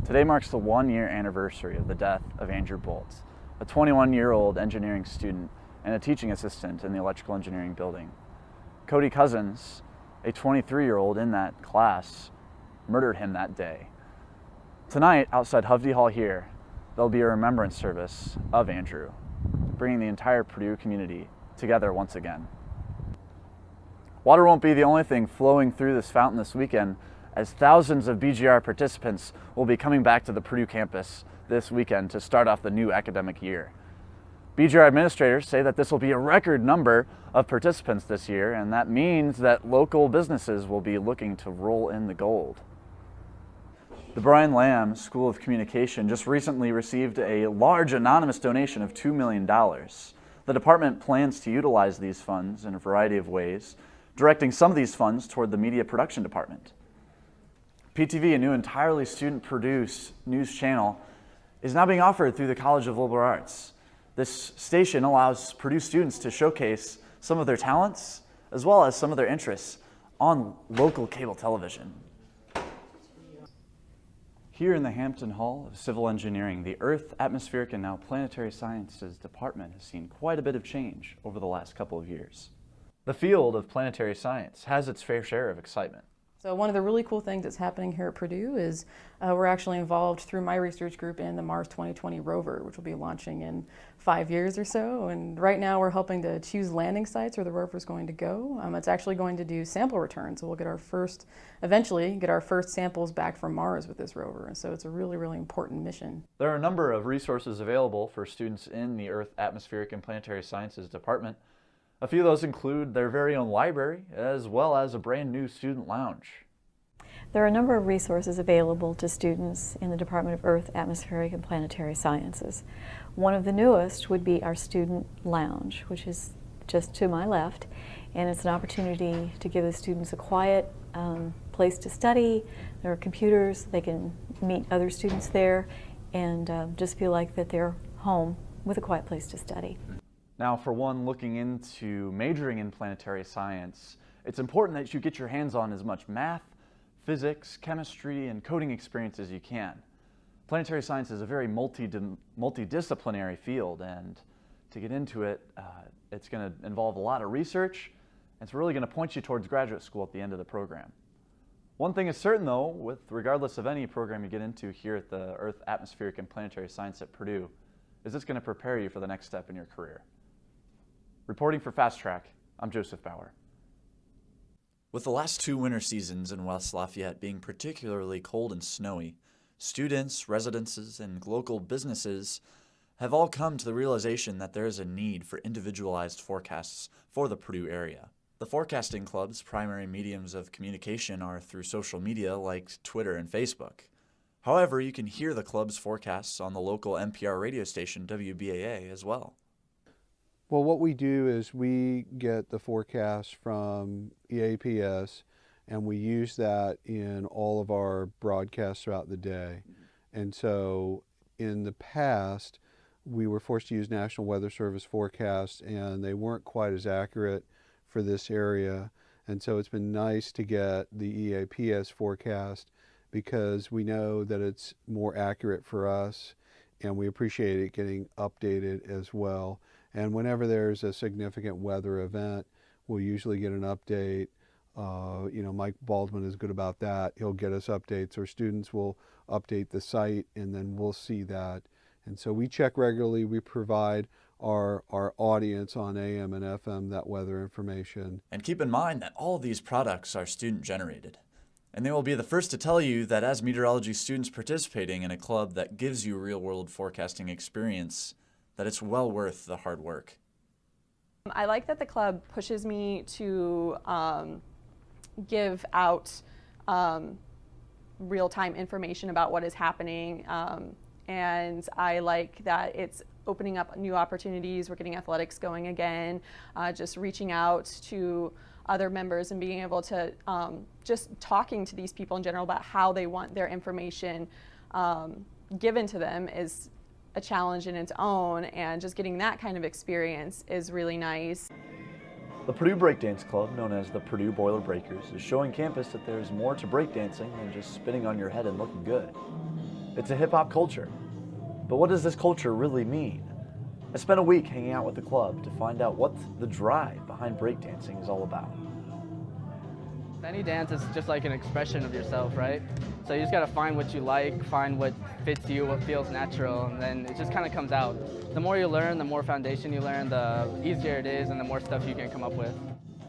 Today marks the 1-year anniversary of the death of Andrew Bolt, a 21-year-old engineering student and a teaching assistant in the electrical engineering building. Cody Cousins, a 23-year-old in that class, murdered him that day. Tonight, outside Hovde Hall here, there'll be a remembrance service of Andrew, bringing the entire Purdue community together once again. Water won't be the only thing flowing through this fountain this weekend, as thousands of BGR participants will be coming back to the Purdue campus this weekend to start off the new academic year. BGR administrators say that this will be a record number of participants this year, and that means that local businesses will be looking to roll in the gold. The Brian Lamb School of Communication just recently received a large anonymous donation of $2 million. The department plans to utilize these funds in a variety of ways, directing some of these funds toward the media production department. PTV, a new entirely student-produced news channel, is now being offered through the College of Liberal Arts. This station allows Purdue students to showcase some of their talents as well as some of their interests on local cable television. Here in the Hampton Hall of Civil Engineering, the Earth, Atmospheric, and now Planetary Sciences Department has seen quite a bit of change over the last couple of years. The field of planetary science has its fair share of excitement. So one of the really cool things that's happening here at Purdue is we're actually involved through my research group in the Mars 2020 rover, which will be launching in 5 years or so. And right now we're helping to choose landing sites where the rover is going to go. It's actually going to do sample returns. So we'll eventually get our first samples back from Mars with this rover. And so it's a really, really important mission. There are a number of resources available for students in the Earth, Atmospheric, and Planetary Sciences Department. A few of those include their very own library, as well as a brand new student lounge. There are a number of resources available to students in the Department of Earth, Atmospheric, and Planetary Sciences. One of the newest would be our student lounge, which is just to my left, and it's an opportunity to give the students a quiet place to study. There are computers, they can meet other students there, and just feel like that they're home with a quiet place to study. Now, for one looking into majoring in planetary science, it's important that you get your hands on as much math, physics, chemistry, and coding experience as you can. Planetary science is a very multidisciplinary field, and to get into it, it's going to involve a lot of research, and it's really going to point you towards graduate school at the end of the program. One thing is certain, though, regardless of any program you get into here at the Earth, Atmospheric, and Planetary Science at Purdue, is it's going to prepare you for the next step in your career. Reporting for Fast Track, I'm Joseph Bauer. With the last 2 winter seasons in West Lafayette being particularly cold and snowy, students, residences, and local businesses have all come to the realization that there is a need for individualized forecasts for the Purdue area. The forecasting club's primary mediums of communication are through social media like Twitter and Facebook. However, you can hear the club's forecasts on the local NPR radio station WBAA as well. Well, what we do is we get the forecast from EAPS, and we use that in all of our broadcasts throughout the day. And so in the past, we were forced to use National Weather Service forecasts, and they weren't quite as accurate for this area. And so it's been nice to get the EAPS forecast because we know that it's more accurate for us, and we appreciate it getting updated as well. And whenever there's a significant weather event, we'll usually get an update. Mike Baldwin is good about that. He'll get us updates, or students will update the site, and then we'll see that. And so we check regularly. We provide our audience on AM and FM that weather information. And keep in mind that all of these products are student-generated. And they will be the first to tell you that as meteorology students participating in a club that gives you real-world forecasting experience, that it's well worth the hard work. I like that the club pushes me to give out real-time information about what is happening, and I like that it's opening up new opportunities. We're getting athletics going again, just reaching out to other members and being able to just talking to these people in general about how they want their information given to them is a challenge in its own, and just getting that kind of experience is really nice. The Purdue Breakdance Club, known as the Purdue Boiler Breakers, is showing campus that there's more to breakdancing than just spinning on your head and looking good. It's a hip-hop culture. But what does this culture really mean? I spent a week hanging out with the club to find out what the drive behind breakdancing is all about. Any dance is just like an expression of yourself, right? So you just gotta find what you like, find what fits you, what feels natural, and then it just kind of comes out. The more you learn, the more foundation you learn, the easier it is, and the more stuff you can come up with.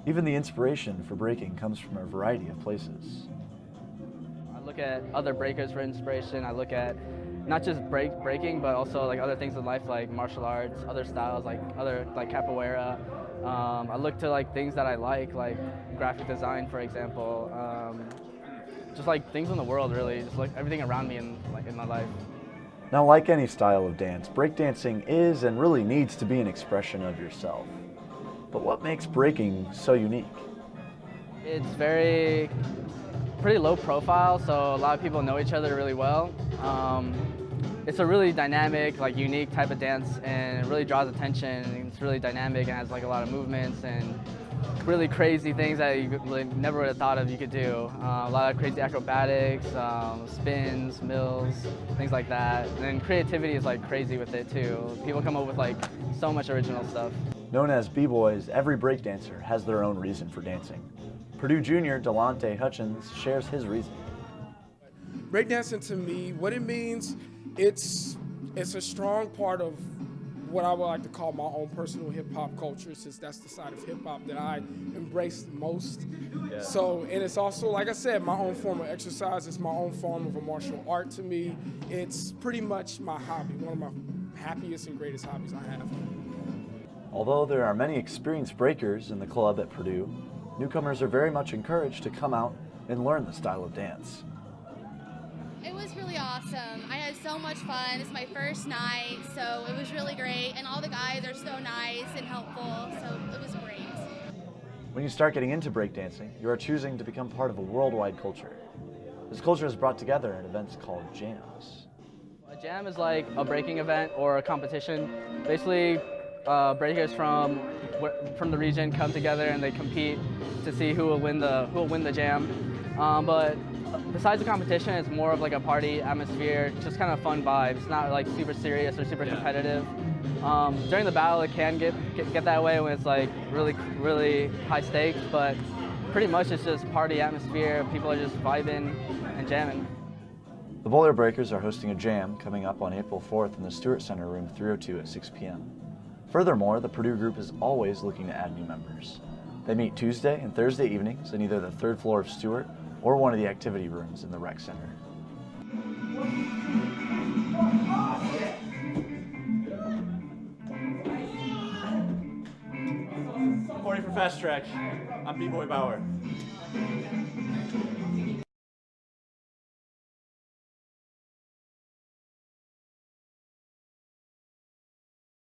Even the inspiration for breaking comes from a variety of places. I look at other breakers for inspiration. I look at not just breaking, but also like other things in life, like martial arts, other styles, like capoeira. I look to like things that I like graphic design, for example. Just like things in the world, really, just like everything around me in my life. Now, like any style of dance, breakdancing is and really needs to be an expression of yourself. But what makes breaking so unique? It's pretty low profile, so a lot of people know each other really well. It's a really dynamic, like unique type of dance, and it really draws attention. It's really dynamic and has like a lot of movements and really crazy things that you really never would have thought of you could do. A lot of crazy acrobatics, spins, mills, things like that. And then creativity is like crazy with it too. People come up with like so much original stuff. Known as B-Boys, every breakdancer has their own reason for dancing. Purdue junior Delonte Hutchins shares his reason. Breakdancing to me, what it means, it's a strong part of what I would like to call my own personal hip-hop culture, since that's the side of hip-hop that I embrace the most. Yeah. So, and it's also, like I said, my own form of exercise. It's my own form of a martial art to me. It's pretty much my hobby, one of my happiest and greatest hobbies I have. Although there are many experienced breakers in the club at Purdue, newcomers are very much encouraged to come out and learn the style of dance. It was really awesome. I had so much fun. It's my first night, so it was really great. And all the guys are so nice and helpful, so it was great. When you start getting into breakdancing, you are choosing to become part of a worldwide culture. This culture is brought together in events called jams. A jam is like a breaking event or a competition. Basically, breakers from the region come together and they compete to see who will win the jam. But besides the competition, it's more of like a party atmosphere, just kind of fun vibes. It's not like super serious or super competitive. During the battle, it can get that way when it's like really high stakes, but pretty much it's just party atmosphere. People are just vibing and jamming. The Boiler Breakers are hosting a jam coming up on April 4th in the Stewart Center, room 302 at 6 p.m. Furthermore, the Purdue group is always looking to add new members. They meet Tuesday and Thursday evenings in either the third floor of Stewart or one of the activity rooms in the rec center. Reporting for Fast Track, I'm B-Boy Bauer.